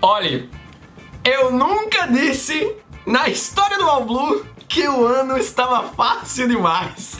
Olha, eu nunca disse na história do All Blue que o ano estava fácil demais.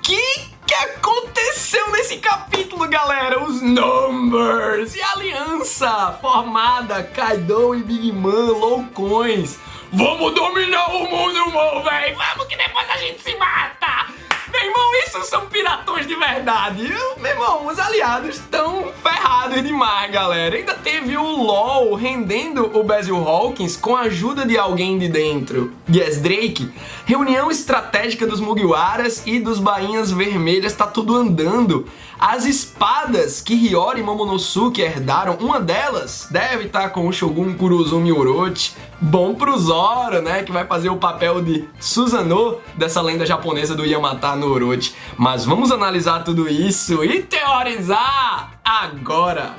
Que aconteceu nesse capítulo, galera? Os Numbers e a aliança formada, Kaido e Big Mom, loucões. Vamos dominar o mundo, meu véi. Vamos que depois a gente se mata. Meu irmão, isso são piratões de verdade. Meu irmão, os aliados estão ferrados demais, galera. Ainda teve o LOL rendendo o Basil Hawkins com a ajuda de alguém de dentro. Yes, Drake. Reunião estratégica dos Mugiwaras e dos Bainhas Vermelhas, tá tudo andando. As espadas que Hiyori e Momonosuke herdaram, uma delas deve estar com o Shogun Kurozumi Orochi. Bom pro Zoro, né, que vai fazer o papel de Susanoo dessa lenda japonesa do Yamata no Orochi. Mas vamos analisar tudo isso e teorizar agora!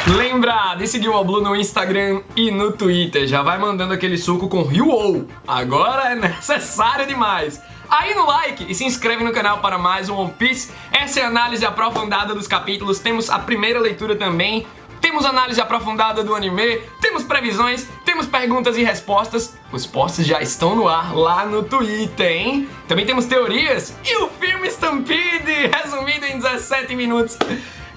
Lembra de seguir o All Blue no Instagram e no Twitter. Já vai mandando aquele suco com Ryu-Oh. Agora é necessário demais. Aí no like e se inscreve no canal para mais um One Piece. Essa é a análise aprofundada dos capítulos. Temos a primeira leitura também. Temos análise aprofundada do anime. Temos previsões. Temos perguntas e respostas. Os posts já estão no ar lá no Twitter, hein? Também temos teorias. E o filme Stampede, resumido em 17 minutos.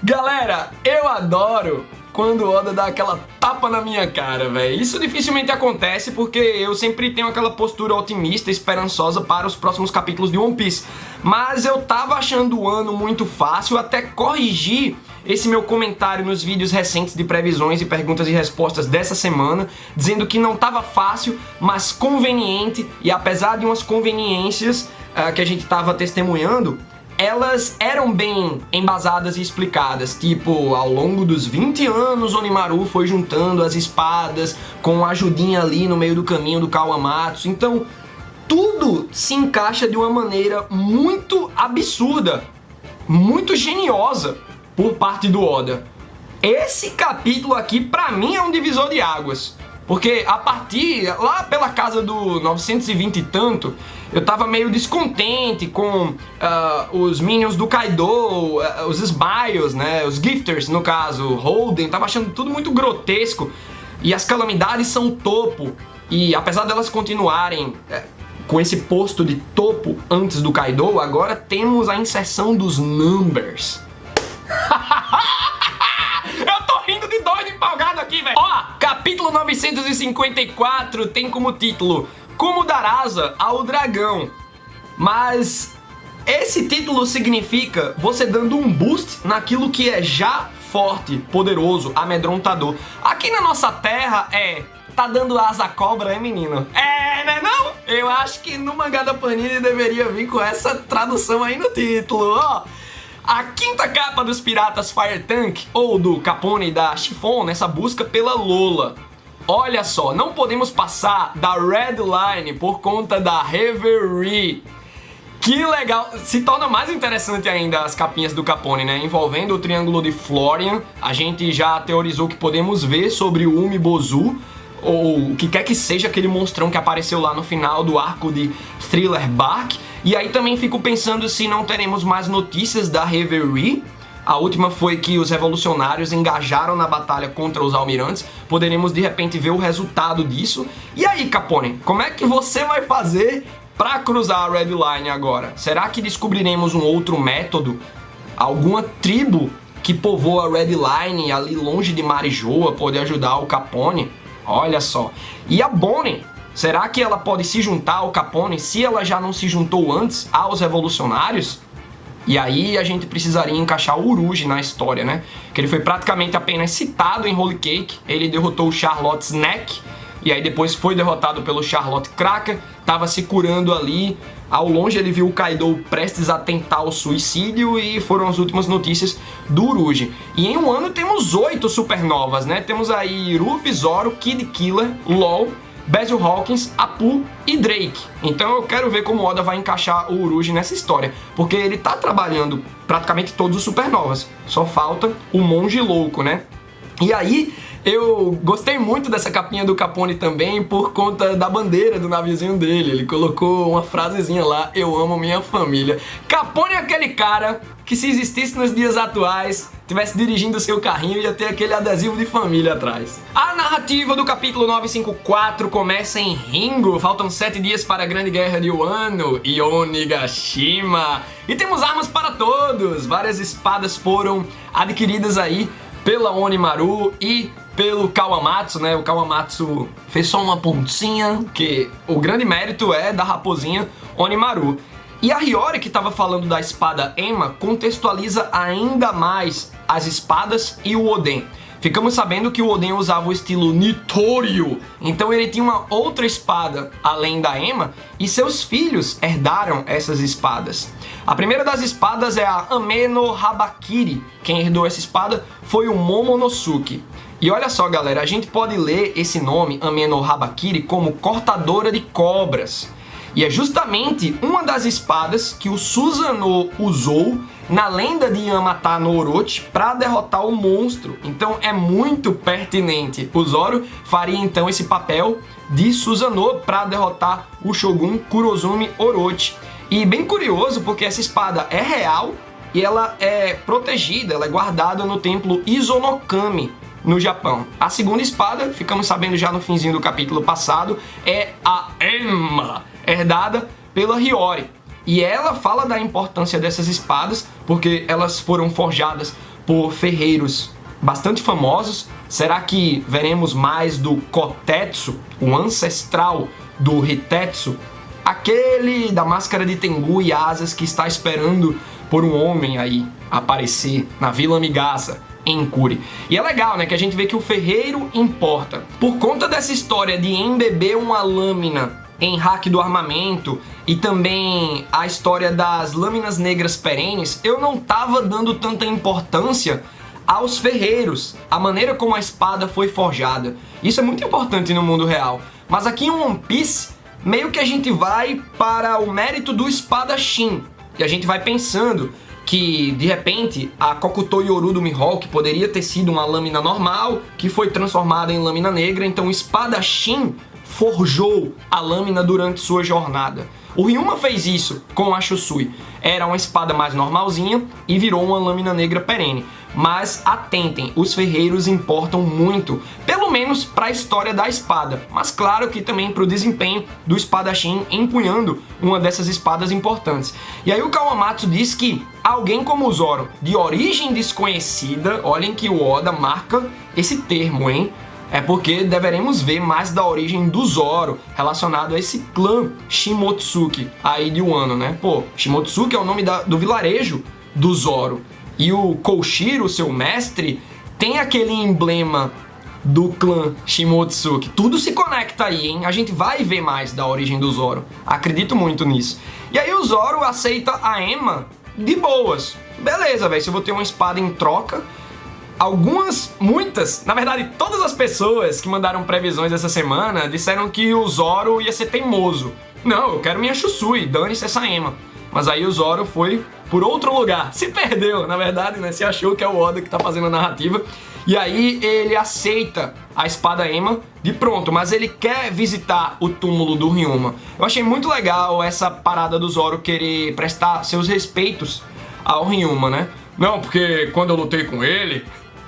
Galera, eu adoro quando o Oda dá aquela tapa na minha cara, velho. Isso dificilmente acontece porque eu sempre tenho aquela postura otimista, esperançosa para os próximos capítulos de One Piece. Mas eu tava achando o ano muito fácil, até corrigir esse meu comentário nos vídeos recentes de previsões e perguntas e respostas dessa semana, dizendo que não tava fácil, mas conveniente, e apesar de umas conveniências que a gente tava testemunhando, elas eram bem embasadas e explicadas, tipo, ao longo dos 20 anos Onimaru foi juntando as espadas com a ajudinha ali no meio do caminho do Kawamatsu, então tudo se encaixa de uma maneira muito absurda, muito geniosa por parte do Oda. Esse capítulo aqui pra mim é um divisor de águas, porque a partir, lá pela casa do 920 e tanto, eu tava meio descontente com os Minions do Kaido, os Smiles, né, os Gifters no caso, Holden, tava achando tudo muito grotesco, e as calamidades são topo, e apesar delas continuarem com esse posto de topo antes do Kaido, agora temos a inserção dos Numbers. Eu tô rindo de doido empolgado aqui, velho. Ó, capítulo 954 tem como título Como dar asa ao dragão. Mas esse título significa você dando um boost naquilo que é já forte, poderoso, amedrontador. Aqui na nossa terra tá dando asa à cobra, menino? Né não? Eu acho que no mangá da Panini deveria vir com essa tradução aí no título, ó. A quinta capa dos piratas Fire Tank, ou do Capone e da Chiffon, nessa busca pela Lola. Olha só, não podemos passar da Red Line por conta da Reverie. Que legal, se torna mais interessante ainda as capinhas do Capone, né? Envolvendo o Triângulo de Florian, a gente já teorizou que podemos ver sobre o Umibozu, ou o que quer que seja aquele monstrão que apareceu lá no final do arco de Thriller Bark. E aí também fico pensando se não teremos mais notícias da Reverie. A última foi que os revolucionários engajaram na batalha contra os almirantes. Poderemos de repente ver o resultado disso. E aí, Capone, como é que você vai fazer para cruzar a Red Line agora? Será que descobriremos um outro método? Alguma tribo que povoa a Red Line ali longe de Marijoa pode ajudar o Capone? Olha só. E a Bonnie? Será que ela pode se juntar ao Capone se ela já não se juntou antes aos revolucionários? E aí a gente precisaria encaixar o Uruji na história, né? Que ele foi praticamente apenas citado em Holy Cake. Ele derrotou o Charlotte Snack e aí depois foi derrotado pelo Charlotte Cracker. Tava se curando ali. Ao longe ele viu o Kaido prestes a tentar o suicídio e foram as últimas notícias do Uruji. E em um ano temos 8 supernovas, né? Temos aí Ruffy, Zoro, Kid Killer, LOL, Basil Hawkins, Apu e Drake. Então eu quero ver como Oda vai encaixar o Uruji nessa história, porque ele tá trabalhando praticamente todos os supernovas. Só falta o Monge Louco, né? E aí eu gostei muito dessa capinha do Capone também por conta da bandeira do naviozinho dele. Ele colocou uma frasezinha lá: eu amo minha família. Capone é aquele cara que se existisse nos dias atuais, tivesse dirigindo o seu carrinho, ia ter aquele adesivo de família atrás. A narrativa do capítulo 954 começa em Ringo, faltam 7 dias para a Grande Guerra de Wano e Onigashima. E temos armas para todos, várias espadas foram adquiridas aí pela Onimaru e pelo Kawamatsu, né? O Kawamatsu fez só uma pontinha, que o grande mérito é da raposinha Onimaru. E a Hiyori, que estava falando da espada Ema, contextualiza ainda mais as espadas e o Oden. Ficamos sabendo que o Oden usava o estilo Nitoryu, então ele tinha uma outra espada além da Ema, e seus filhos herdaram essas espadas. A primeira das espadas é a Ame no Habakiri. Quem herdou essa espada foi o Momonosuke. E olha só, galera, a gente pode ler esse nome, Ame no Habakiri, como cortadora de cobras. E é justamente uma das espadas que o Susanoo usou na lenda de Yamata no Orochi para derrotar o monstro. Então é muito pertinente. O Zoro faria então esse papel de Susanoo para derrotar o Shogun Kurozumi Orochi. E bem curioso porque essa espada é real e ela é protegida, ela é guardada no templo Izonokami, no Japão. A segunda espada, ficamos sabendo já no finzinho do capítulo passado, é a Ema, herdada pela Hiyori. E ela fala da importância dessas espadas porque elas foram forjadas por ferreiros bastante famosos. Será que veremos mais do Kotetsu, o ancestral do Hitetsu? Aquele da máscara de Tengu e asas que está esperando por um homem aí aparecer na Vila Migasa, em Kuri. E é legal, né, que a gente vê que o ferreiro importa. Por conta dessa história de embeber uma lâmina em hack do armamento e também a história das lâminas negras perenes, eu não tava dando tanta importância aos ferreiros, a maneira como a espada foi forjada. Isso é muito importante no mundo real. Mas aqui em One Piece, meio que a gente vai para o mérito do espadachim, e a gente vai pensando que, de repente, a Kokuto Yoru do Mihawk poderia ter sido uma lâmina normal, que foi transformada em lâmina negra, então o espadachim forjou a lâmina durante sua jornada. O Ryuma fez isso com a Shusui. Era uma espada mais normalzinha e virou uma lâmina negra perene. Mas atentem, os ferreiros importam muito, pelo menos para a história da espada, mas claro que também para o desempenho do espadachim empunhando uma dessas espadas importantes. E aí o Kawamatsu diz que alguém como o Zoro, de origem desconhecida, olhem que o Oda marca esse termo, hein? É porque deveremos ver mais da origem do Zoro relacionado a esse clã Shimotsuki aí de Wano, né? Pô, Shimotsuki é o nome do vilarejo do Zoro. E o Koshiro, seu mestre, tem aquele emblema do clã Shimotsuki. Tudo se conecta aí, hein? A gente vai ver mais da origem do Zoro. Acredito muito nisso. E aí o Zoro aceita a Ema de boas. Beleza, velho, se eu vou ter uma espada em troca. Muitas, na verdade todas as pessoas que mandaram previsões essa semana disseram que o Zoro ia ser teimoso. Não, eu quero minha Shusui, dane-se essa Ema. Mas aí o Zoro foi por outro lugar, se perdeu, na verdade, né? Se achou que é o Oda que tá fazendo a narrativa. E aí ele aceita a espada Ema de pronto, mas ele quer visitar o túmulo do Ryuma. Eu achei muito legal essa parada do Zoro querer prestar seus respeitos ao Ryuma, né? Não, porque quando eu lutei com ele...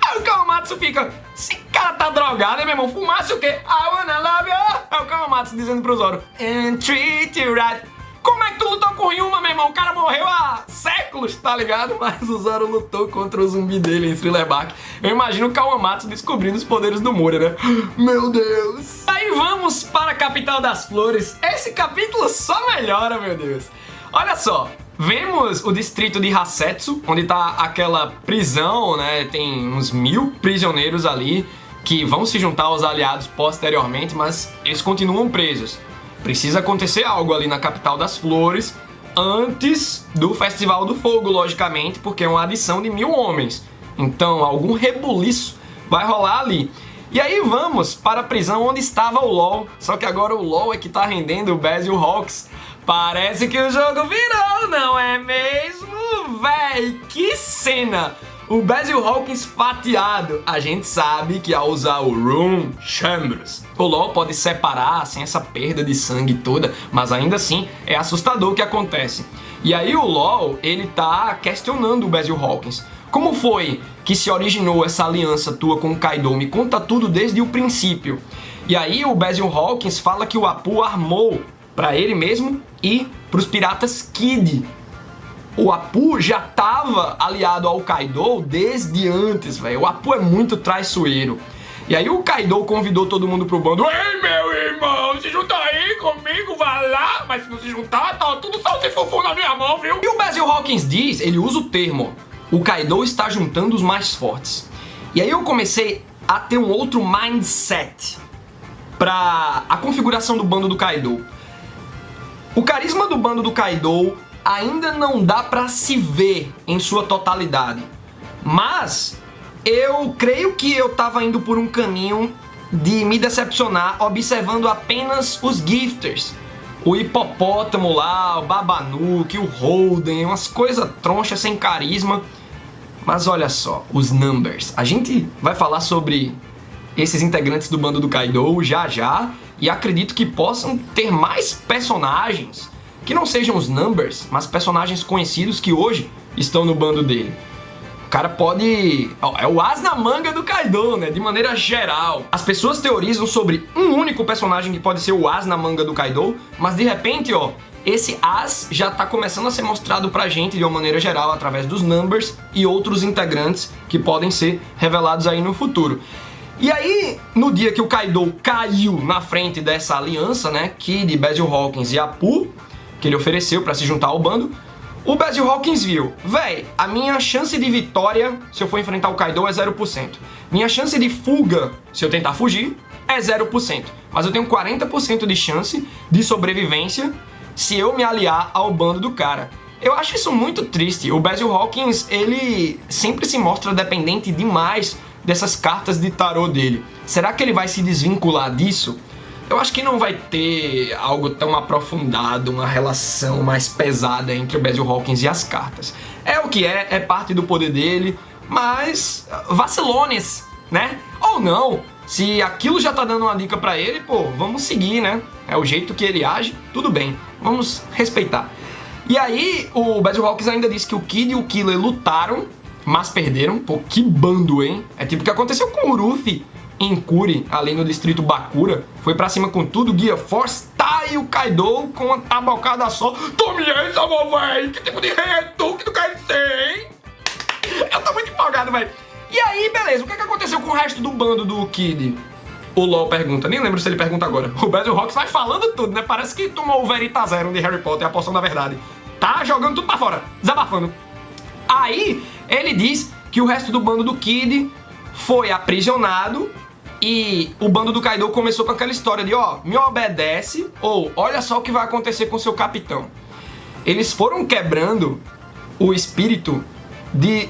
Aí o Kawamatsu fica, esse cara tá drogado, né, meu irmão? Fumasse o quê? I wanna love you. Aí o Kawamatsu dizendo pro Zoro, and treat you right. Como é que tu lutou com o Ryuma, meu irmão? O cara morreu há séculos, tá ligado? Mas o Zoro lutou contra o zumbi dele em Thriller Bark. Eu imagino o Kawamatsu descobrindo os poderes do Moria, né? Meu Deus! Aí vamos para a capital das flores. Esse capítulo só melhora, meu Deus. Olha só. Vemos o distrito de Hasetsu, onde tá aquela prisão, né? Tem uns 1000 prisioneiros ali que vão se juntar aos aliados posteriormente, mas eles continuam presos. Precisa acontecer algo ali na capital das flores antes do Festival do Fogo, logicamente, porque é uma adição de 1000 homens. Então, algum rebuliço vai rolar ali. E aí vamos para a prisão onde estava o LoL, só que agora o LoL é que tá rendendo o Basil Hawks. Parece que o jogo virou, não é mesmo, véi? Que cena! O Basil Hawkins fatiado. A gente sabe que ao usar o Rune Chambers, o LoL pode separar sem essa perda de sangue toda, mas ainda assim é assustador o que acontece. E aí o LoL, ele tá questionando o Basil Hawkins. Como foi que se originou essa aliança tua com o Kaido? Me conta tudo desde o princípio. E aí o Basil Hawkins fala que o Apu armou pra ele mesmo e pros piratas Kid. O Apu já tava aliado ao Kaido desde antes, velho. O Apu é muito traiçoeiro. E aí o Kaido convidou todo mundo pro bando. Ei, meu irmão, se junta aí comigo, vai lá. Mas se não se juntar, tá tudo salto e fufu na minha mão, viu? E o Basil Hawkins diz, ele usa o termo, o Kaido está juntando os mais fortes. E aí eu comecei a ter um outro mindset pra a configuração do bando do Kaido. O carisma do bando do Kaido ainda não dá pra se ver em sua totalidade. Mas eu creio que eu tava indo por um caminho de me decepcionar observando apenas os gifters. O hipopótamo lá, o Babanuki, o Holden, umas coisas tronchas sem carisma. Mas olha só, os numbers. A gente vai falar sobre esses integrantes do bando do Kaido já, e acredito que possam ter mais personagens que não sejam os numbers, mas personagens conhecidos que hoje estão no bando dele. O cara pode... é o as na manga do Kaido, né? De maneira geral. As pessoas teorizam sobre um único personagem que pode ser o as na manga do Kaido, mas de repente, ó, esse as já tá começando a ser mostrado pra gente de uma maneira geral através dos numbers e outros integrantes que podem ser revelados aí no futuro. E aí, no dia que o Kaido caiu na frente dessa aliança, né, Kid, Basil Hawkins e Apu, que ele ofereceu pra se juntar ao bando, o Basil Hawkins viu, véi, a minha chance de vitória se eu for enfrentar o Kaido é 0%. Minha chance de fuga, se eu tentar fugir, é 0%. Mas eu tenho 40% de chance de sobrevivência se eu me aliar ao bando do cara. Eu acho isso muito triste. O Basil Hawkins, ele sempre se mostra dependente demais dessas cartas de tarô dele. Será que ele vai se desvincular disso? Eu acho que não vai ter algo tão aprofundado, uma relação mais pesada entre o Basil Hawkins e as cartas. É o que é parte do poder dele, mas vacilones, né? Ou não, se aquilo já tá dando uma dica pra ele, pô, vamos seguir, né? É o jeito que ele age, tudo bem, vamos respeitar. E aí, o Basil Hawkins ainda disse que o Kid e o Killer lutaram, mas perderam. Pô, que bando, hein? É tipo o que aconteceu com o Ruffy em Kuri, ali no distrito Bakura. Foi pra cima com tudo, Guia Force, tá, e o Kaido com uma tabocada só. Tome essa, meu véi! Que tipo de reto que tu quer ser, hein? Eu tô muito empolgado, velho. E aí, beleza, o que aconteceu com o resto do bando do Kid? O LoL pergunta, nem lembro se ele pergunta agora. O Basil Hawkins vai falando tudo, né? Parece que tomou o Veritaserum de Harry Potter, a poção da verdade. Tá jogando tudo pra fora, desabafando. Aí, ele diz que o resto do bando do Kid foi aprisionado e o bando do Kaido começou com aquela história de, ó, me obedece ou olha só o que vai acontecer com seu capitão. Eles foram quebrando o espírito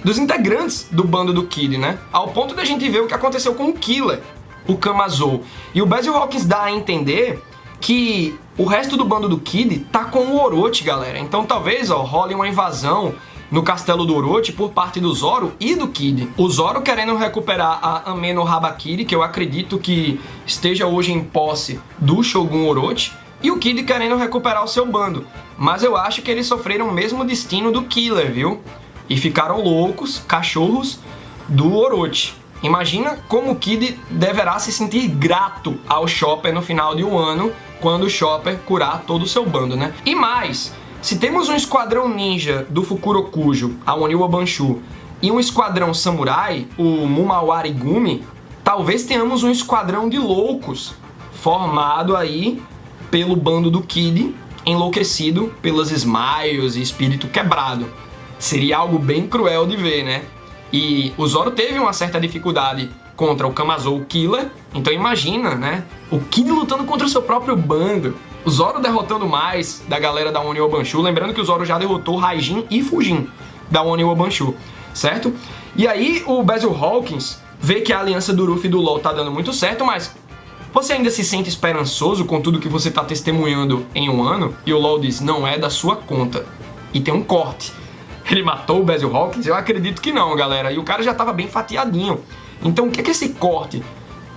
dos integrantes do bando do Kid, né? Ao ponto da gente ver o que aconteceu com o Killer, o Kamazou. E o Basil Hawkins dá a entender que o resto do bando do Kid tá com o Orochi, galera. Então talvez, ó, role uma invasão no castelo do Orochi por parte do Zoro e do Kid. O Zoro querendo recuperar a Ame no Habakiri, que eu acredito que esteja hoje em posse do Shogun Orochi, e o Kid querendo recuperar o seu bando. Mas eu acho que eles sofreram o mesmo destino do Killer, viu? E ficaram loucos, cachorros do Orochi. Imagina como o Kid deverá se sentir grato ao Chopper no final de um ano, quando o Chopper curar todo o seu bando, né? E mais, se temos um esquadrão ninja do Fukurokujo, a Oniwa Banshu, e um esquadrão samurai, o Mumawari Gumi, talvez tenhamos um esquadrão de loucos, formado aí pelo bando do Kid, enlouquecido pelas Smiles e espírito quebrado. Seria algo bem cruel de ver, né? E o Zoro teve uma certa dificuldade contra o Kamazou Killer, então imagina, né? O Kid lutando contra o seu próprio bando. O Zoro derrotando mais da galera da Oniwa Banshu, lembrando que o Zoro já derrotou Raijin e Fujin da Oniwa Banshu, certo? E aí o Basil Hawkins vê que a aliança do Ruffy e do LoL tá dando muito certo, mas você ainda se sente esperançoso com tudo que você tá testemunhando em um ano? E o LoL diz, não é da sua conta. E tem um corte. Ele matou o Basil Hawkins? Eu acredito que não, galera. E o cara já tava bem fatiadinho. Então o que esse corte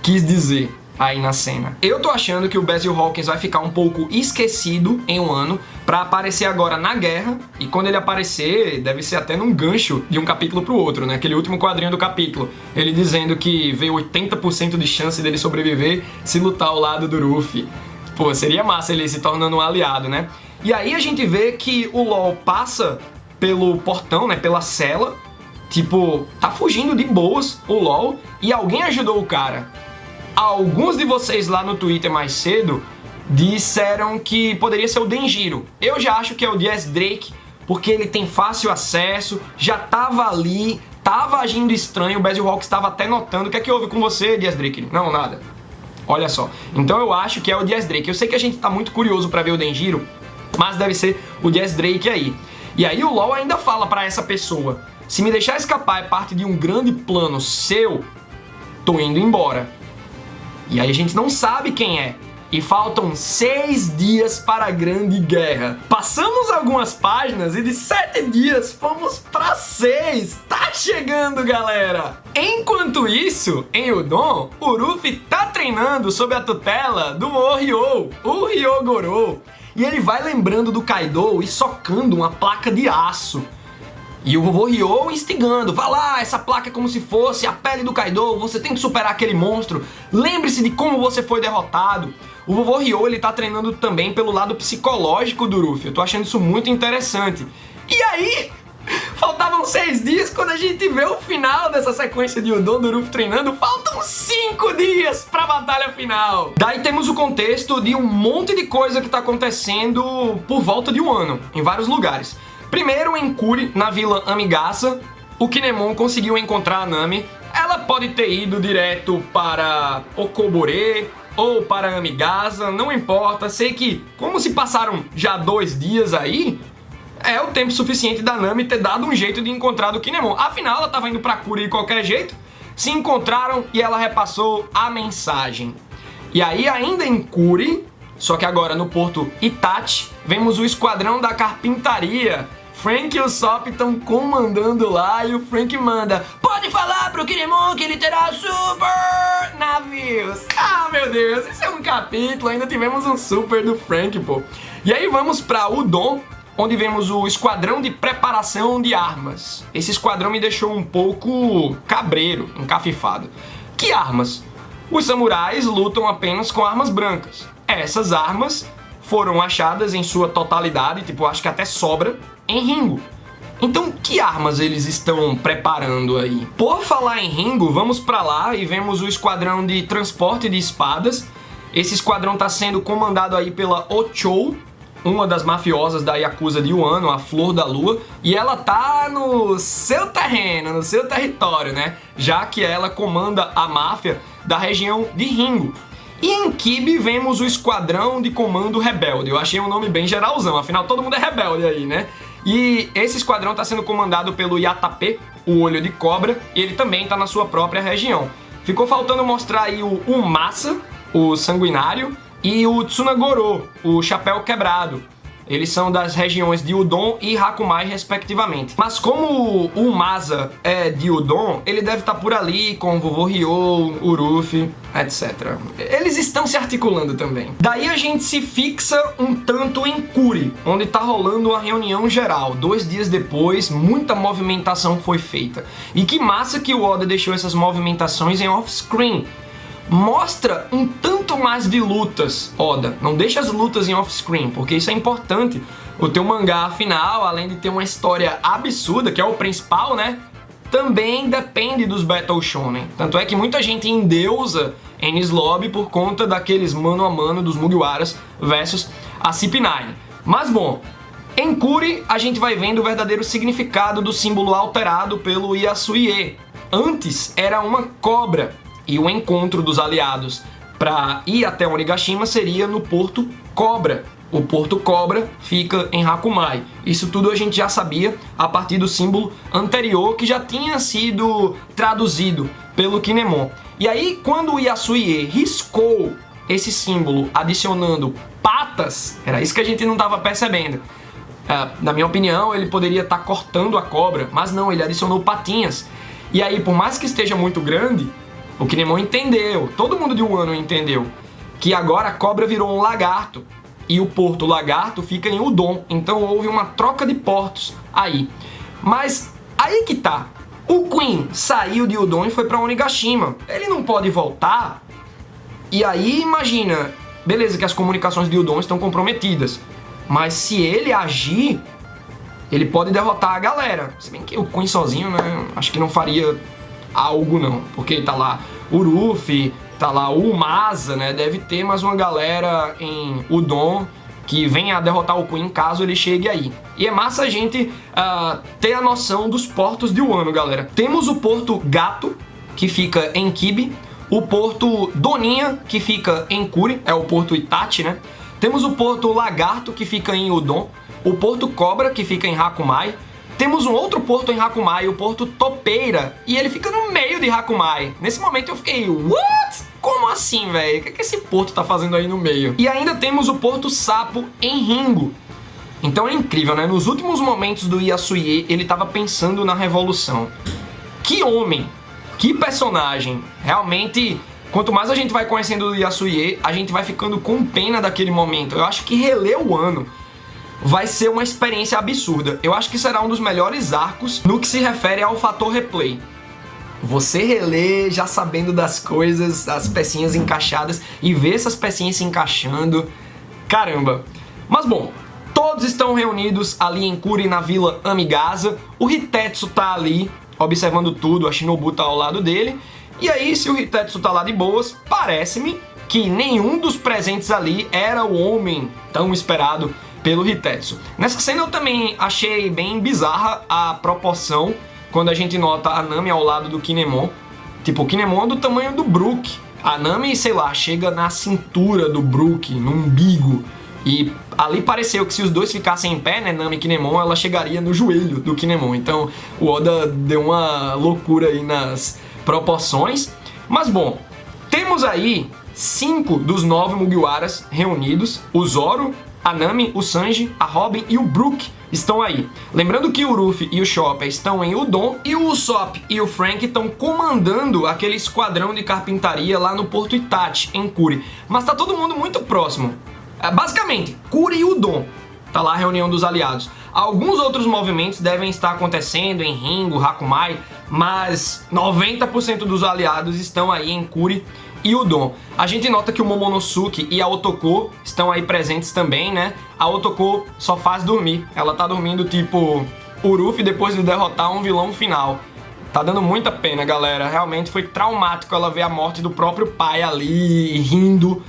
quis dizer? aí na cena. Eu tô achando que o Basil Hawkins vai ficar um pouco esquecido em um ano pra aparecer agora na guerra, e quando ele aparecer, deve ser até num gancho de um capítulo pro outro, né? Aquele último quadrinho do capítulo, ele dizendo que vê 80% de chance dele sobreviver se lutar ao lado do Ruffy. Pô, seria massa ele se tornando um aliado, né? E aí a gente vê que o LOL passa pelo portão, né? Pela cela, tipo, tá fugindo de boas o LOL, e alguém ajudou o cara. Alguns de vocês lá no Twitter mais cedo disseram que poderia ser o Denjiro. Eu já acho que é o Diaz Drake, porque ele tem fácil acesso, já tava ali, tava agindo estranho, o Basil Hawkins estava até notando. O que é que houve com você, Diaz Drake? Não, nada. Olha só. Então eu acho que é o Diaz Drake. Eu sei que a gente tá muito curioso pra ver o Denjiro, mas deve ser o Diaz Drake aí. E aí o LoL ainda fala pra essa pessoa: se me deixar escapar é parte de um grande plano seu, tô indo embora. E aí a gente não sabe quem é. E faltam 6 dias para a Grande Guerra. Passamos algumas páginas e de 7 dias fomos para 6. Tá chegando, galera! Enquanto isso, em Udon, o Ruffy tá treinando sob a tutela do Morihou, o Ryogoro. E ele vai lembrando do Kaido e socando uma placa de aço. E o vovô Ryou instigando: vá lá, essa placa é como se fosse a pele do Kaido, você tem que superar aquele monstro, lembre-se de como você foi derrotado. O vovô Ryou, ele tá treinando também pelo lado psicológico do Ruffy. Eu tô achando isso muito interessante. E aí, faltavam 6 dias quando a gente vê o final dessa sequência de Udon do Ruffy treinando. Faltam 5 dias pra batalha final. Daí temos o contexto de um monte de coisa que tá acontecendo por volta de um ano, em vários lugares. Primeiro, em Kuri, na vila Amigasa, o Kinemon conseguiu encontrar a Nami. Ela pode ter ido direto para Okobore ou para Amigasa, não importa. Sei que, como se passaram já 2 dias aí, é o tempo suficiente da Nami ter dado um jeito de encontrar o Kinemon. Afinal, ela estava indo para Kuri de qualquer jeito. Se encontraram e ela repassou a mensagem. E aí, ainda em Kuri, só que agora no porto Itachi, vemos o esquadrão da carpintaria. Frank e o Sop estão comandando lá e o Frank manda: pode falar pro Kinemon que ele terá super navios. Ah, meu Deus, esse é um capítulo, ainda tivemos um super do Frank, pô. E aí vamos pra Udon, onde vemos o esquadrão de preparação de armas. Esse esquadrão me deixou um pouco cabreiro, encafifado. Que armas? Os samurais lutam apenas com armas brancas. Essas armas foram achadas em sua totalidade, tipo, acho que até sobra, em Ringo. Então, que armas eles estão preparando aí? Por falar em Ringo, vamos pra lá e vemos o esquadrão de transporte de espadas. Esse esquadrão está sendo comandado aí pela Ochou, uma das mafiosas da Yakuza de Wano, a Flor da Lua, e ela tá no seu terreno, no seu território, né? Já que ela comanda a máfia da região de Ringo. E em Kibi vemos o Esquadrão de Comando Rebelde. Eu achei um nome bem geralzão, afinal todo mundo é rebelde aí, né? E esse esquadrão está sendo comandado pelo Yatape, o Olho de Cobra, e ele também está na sua própria região. Ficou faltando mostrar aí o Umasa, o Sanguinário, e o Tsunagoro, o Chapéu Quebrado. Eles são das regiões de Udon e Hakumai, respectivamente. Mas como o Umasa é de Udon, ele deve estar por ali com o vovô Ryou, o Ruffy, etc. Eles estão se articulando também. Daí a gente se fixa um tanto em Kuri, onde está rolando uma reunião geral. 2 dias depois, muita movimentação foi feita. E que massa que o Oda deixou essas movimentações em off-screen. Mostra um tanto mais de lutas, Oda. Não deixa as lutas em off-screen, porque isso é importante. O teu mangá, afinal, além de ter uma história absurda, que é o principal, né? Também depende dos Battle Shonen. Tanto é que muita gente endeusa Enies Lobby por conta daqueles mano a mano dos Mugiwaras versus a CP9. Mas bom, em Kuri a gente vai vendo o verdadeiro significado do símbolo alterado pelo Yasuie. Antes era uma cobra. E o encontro dos aliados para ir até Onigashima seria no Porto Cobra. O Porto Cobra fica em Hakumai. Isso tudo a gente já sabia a partir do símbolo anterior que já tinha sido traduzido pelo Kinemon. E aí, quando o Yasuie riscou esse símbolo adicionando patas, era isso que a gente não estava percebendo. Na minha opinião, ele poderia estar cortando a cobra, mas não, ele adicionou patinhas. E aí, por mais que esteja muito grande, O Kinemon entendeu, todo mundo de Wano entendeu, que agora a cobra virou um lagarto e o porto lagarto fica em Udon. Então houve uma troca de portos aí. Mas aí que tá. O Queen saiu de Udon e foi pra Onigashima. Ele não pode voltar. E aí imagina, beleza que as comunicações de Udon estão comprometidas, mas se ele agir, ele pode derrotar a galera. Se bem que o Queen sozinho, né, acho que não faria algo não, porque tá lá o Ruffy, tá lá o Masa, né, deve ter mais uma galera em Udon que venha a derrotar o Queen caso ele chegue aí. E é massa a gente ter a noção dos portos de Wano, galera. Temos o porto Gato, que fica em Kibi, o porto Doninha, que fica em Kuri, é o porto Itachi, né? Temos o porto Lagarto, que fica em Udon, o porto Cobra, que fica em Hakumai. Temos um outro porto em Hakumai, o porto Topeira, e ele fica no meio de Hakumai. Nesse momento eu fiquei, what? Como assim, velho? O que esse porto tá fazendo aí no meio? E ainda temos o porto Sapo em Ringo. Então é incrível, né? Nos últimos momentos do Yasuye, ele tava pensando na revolução. Que homem! Que personagem! Realmente, quanto mais a gente vai conhecendo o Yasuye, a gente vai ficando com pena daquele momento. Eu acho que reler o ano vai ser uma experiência absurda. Eu acho que será um dos melhores arcos no que se refere ao fator replay. Você reler já sabendo das coisas, as pecinhas encaixadas e ver essas pecinhas se encaixando. Caramba! Mas bom, todos estão reunidos ali em Kuri, na Vila Amigasa. O Hitetsu tá ali observando tudo, a Shinobu tá ao lado dele. E aí, se o Hitetsu tá lá de boas, parece-me que nenhum dos presentes ali era o homem tão esperado pelo Hitetsu. Nessa cena eu também achei bem bizarra a proporção quando a gente nota a Nami ao lado do Kinemon. Tipo, o Kinemon é do tamanho do Brook. A Nami, sei lá, chega na cintura do Brook, no umbigo. E ali pareceu que se os dois ficassem em pé, né, Nami e Kinemon, ela chegaria no joelho do Kinemon. Então o Oda deu uma loucura aí nas proporções. Mas bom, temos aí 5 dos 9 Mugiwaras reunidos. O Zoro, a Nami, o Sanji, a Robin e o Brook estão aí. Lembrando que o Ruffy e o Chopper estão em Udon e o Usopp e o Frank estão comandando aquele esquadrão de carpintaria lá no Porto Itachi, em Kuri. Mas tá todo mundo muito próximo. Basicamente, Kuri e Udon. Tá lá a reunião dos aliados. Alguns outros movimentos devem estar acontecendo em Ringo, Hakumai, mas 90% dos aliados estão aí em Kuri e Udon. A gente nota que o Momonosuke e a Otoko estão aí presentes também, né? A Otoko só faz dormir. Ela tá dormindo tipo o Ruffy depois de derrotar um vilão final. Tá dando muita pena, galera. Realmente foi traumático ela ver a morte do próprio pai ali, rindo.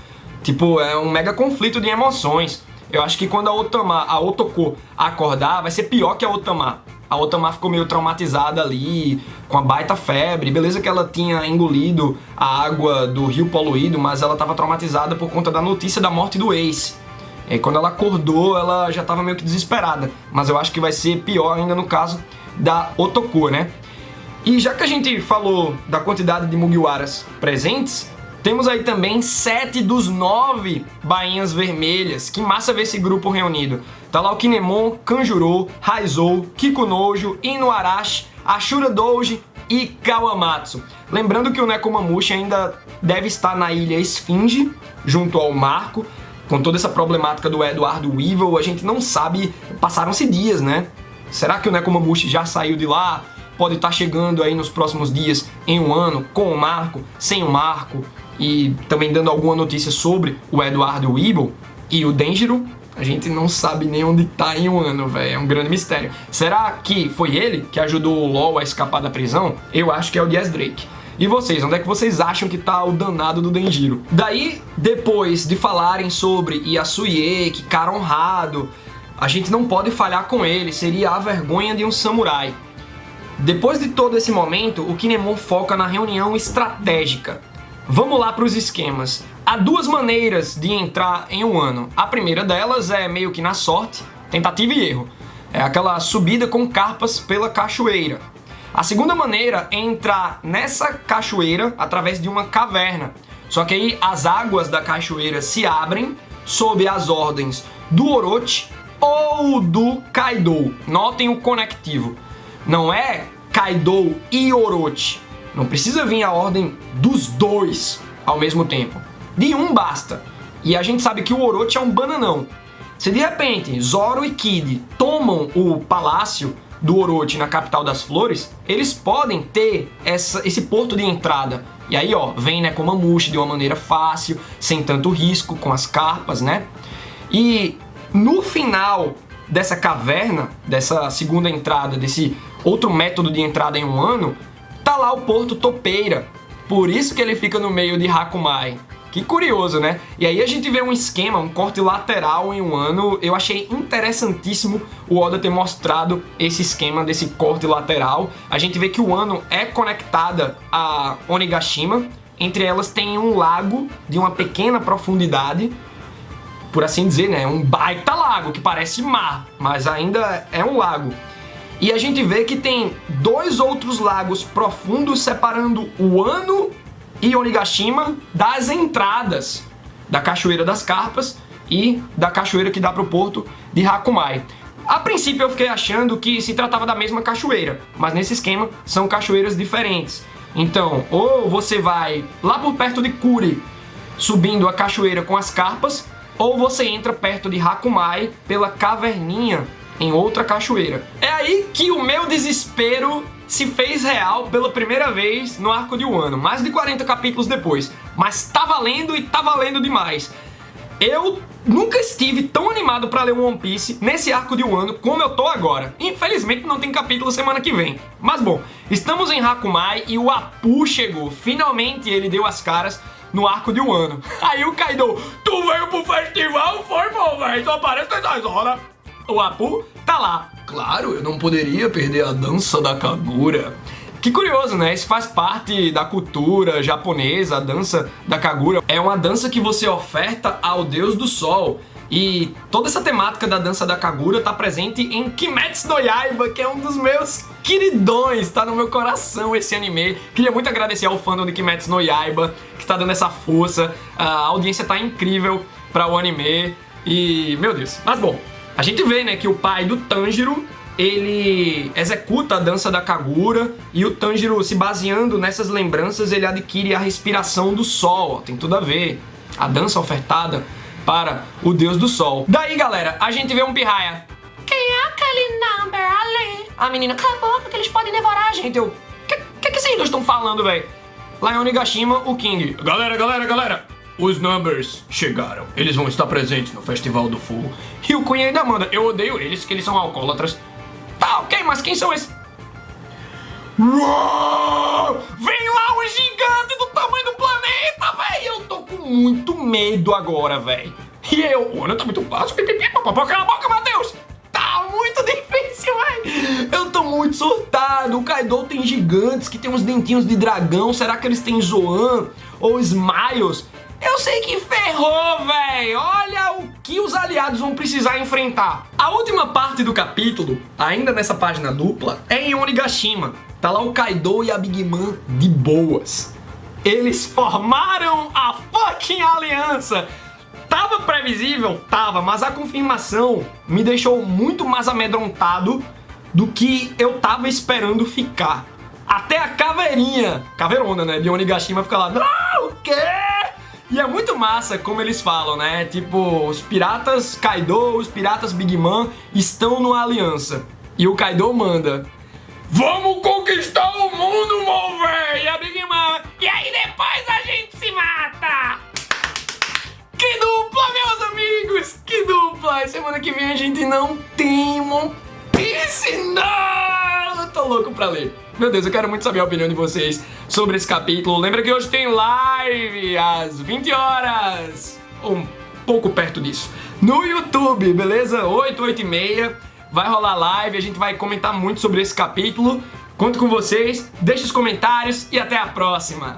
Tipo, é um mega conflito de emoções. Eu acho que quando a Otoko acordar, vai ser pior que a Otama. A Otama ficou meio traumatizada ali, com a baita febre. Beleza que ela tinha engolido a água do rio poluído, mas ela estava traumatizada por conta da notícia da morte do Ace. E quando ela acordou, ela já estava meio que desesperada. Mas eu acho que vai ser pior ainda no caso da Otoko, né? E já que a gente falou da quantidade de Mugiwaras presentes, temos aí também 7 dos 9 bainhas vermelhas. Que massa ver esse grupo reunido. Tá lá o Kinemon, Kanjuro, Raizou, Kikunojo, Inuarashi, Ashura Doji e Kawamatsu. Lembrando que o Nekomamushi ainda deve estar na ilha Esfinge, junto ao Marco. Com toda essa problemática do Eduardo Weevil, a gente não sabe, passaram-se dias, né? Será que o Nekomamushi já saiu de lá? Pode estar chegando aí nos próximos dias em um ano, com o Marco, sem o Marco, e também dando alguma notícia sobre o Eduardo Weevil e o Denjiro. A gente não sabe nem onde tá em um ano, velho. É um grande mistério. Será que foi ele que ajudou o LOL a escapar da prisão? Eu acho que é o Diaz Drake. E vocês, onde é que vocês acham que tá o danado do Denjiro? Daí, depois de falarem sobre Yasuye, que cara honrado, a gente não pode falhar com ele, seria a vergonha de um samurai. Depois de todo esse momento, o Kinemon foca na reunião estratégica. Vamos lá para os esquemas. Há 2 maneiras de entrar em um ano. A primeira delas é meio que na sorte, tentativa e erro. É aquela subida com carpas pela cachoeira. A segunda maneira é entrar nessa cachoeira através de uma caverna. Só que aí as águas da cachoeira se abrem sob as ordens do Orochi ou do Kaido. Notem o conectivo. Não é Kaido e Orochi. Não precisa vir a ordem dos dois ao mesmo tempo. De um basta. E a gente sabe que o Orochi é um bananão. Se de repente Zoro e Kid tomam o palácio do Orochi na capital das flores, eles podem ter esse porto de entrada. E aí, ó, vem Nekomamushi de uma maneira fácil, sem tanto risco, com as carpas, né? E no final dessa caverna, dessa segunda entrada, desse outro método de entrada em um ano, tá lá o Porto Topeira. Por isso que ele fica no meio de Hakumai. Que curioso, né? E aí a gente vê um esquema, um corte lateral em um ano. Eu achei interessantíssimo o Oda ter mostrado esse esquema desse corte lateral. A gente vê que o ano é conectada a Onigashima. Entre elas tem um lago de uma pequena profundidade, por assim dizer, né? Um baita lago que parece mar, mas ainda é um lago. E a gente vê que tem dois outros lagos profundos separando o ano e Onigashima das entradas da Cachoeira das Carpas e da cachoeira que dá para o porto de Hakumai. A princípio eu fiquei achando que se tratava da mesma cachoeira, mas nesse esquema são cachoeiras diferentes. Então, ou você vai lá por perto de Kuri, subindo a cachoeira com as carpas, ou você entra perto de Hakumai pela caverninha em outra cachoeira. É aí que o meu desespero se fez real pela primeira vez no arco de Wano, mais de 40 capítulos depois. Mas tá valendo e tá valendo demais. Eu nunca estive tão animado pra ler One Piece nesse arco de Wano como eu tô agora. Infelizmente não tem capítulo semana que vem. Mas bom, estamos em Hakumai e o Apu chegou. Finalmente ele deu as caras no arco de Wano. Aí o Kaido, tu veio pro festival? Foi, pô, velho, só aparece nessas horas. O Apu tá lá. Claro, eu não poderia perder a dança da Kagura. Que curioso, né? Isso faz parte da cultura japonesa, a dança da Kagura. É uma dança que você oferta ao Deus do Sol. E toda essa temática da dança da Kagura tá presente em Kimetsu no Yaiba, que é um dos meus queridões, tá no meu coração esse anime. Queria muito agradecer ao fandom de Kimetsu no Yaiba, que tá dando essa força. A audiência tá incrível pra o anime. E, meu Deus. Mas bom, a gente vê, né, que o pai do Tanjiro, ele executa a dança da Kagura e o Tanjiro, se baseando nessas lembranças, ele adquire a respiração do sol. Tem tudo a ver. A dança ofertada para o Deus do Sol. Daí, galera, a gente vê um pirraia. Quem é aquele number ali? A menina, cala a boca que eles podem devorar a gente. Eu, que esses dois estão falando, velho? Lá em Onigashima, o King. Galera. Os Numbers chegaram. Eles vão estar presentes no Festival do Fogo. E o Queen ainda manda. Eu odeio eles, que eles são alcoólatras. Tá, ok, mas quem são esses? Uou! Vem lá o gigante do tamanho do planeta, velho! Eu tô com muito medo agora, velho. E eu... O ano tá muito fácil. Cala a boca, Matheus! Tá muito difícil, velho! Eu tô muito surtado. O Kaido tem gigantes que tem uns dentinhos de dragão. Será que eles têm Zoan ou Smiles? Eu sei que ferrou, velho! Olha o que os aliados vão precisar enfrentar. A última parte do capítulo, ainda nessa página dupla, é em Onigashima. Tá lá o Kaido e a Big Mom de boas. Eles formaram a fucking aliança! Tava previsível? Tava, mas a confirmação me deixou muito mais amedrontado do que eu tava esperando ficar. Até a caveirinha, caveirona, né, de Onigashima fica lá, não, o quê? E é muito massa como eles falam, né? Tipo, os piratas Kaido, os piratas Big Mom estão numa aliança. E o Kaido manda: vamos conquistar o mundo, meu véi! E a Big Mom: e aí depois a gente se mata! Que dupla, meus amigos! Que dupla! Semana que vem a gente não tem One Piece, não! Eu tô louco pra ler. Meu Deus, eu quero muito saber a opinião de vocês sobre esse capítulo. Lembra que hoje tem live às 20 horas, ou um pouco perto disso, no YouTube, beleza? 8h30, vai rolar live, a gente vai comentar muito sobre esse capítulo. Conto com vocês, deixe os comentários e até a próxima!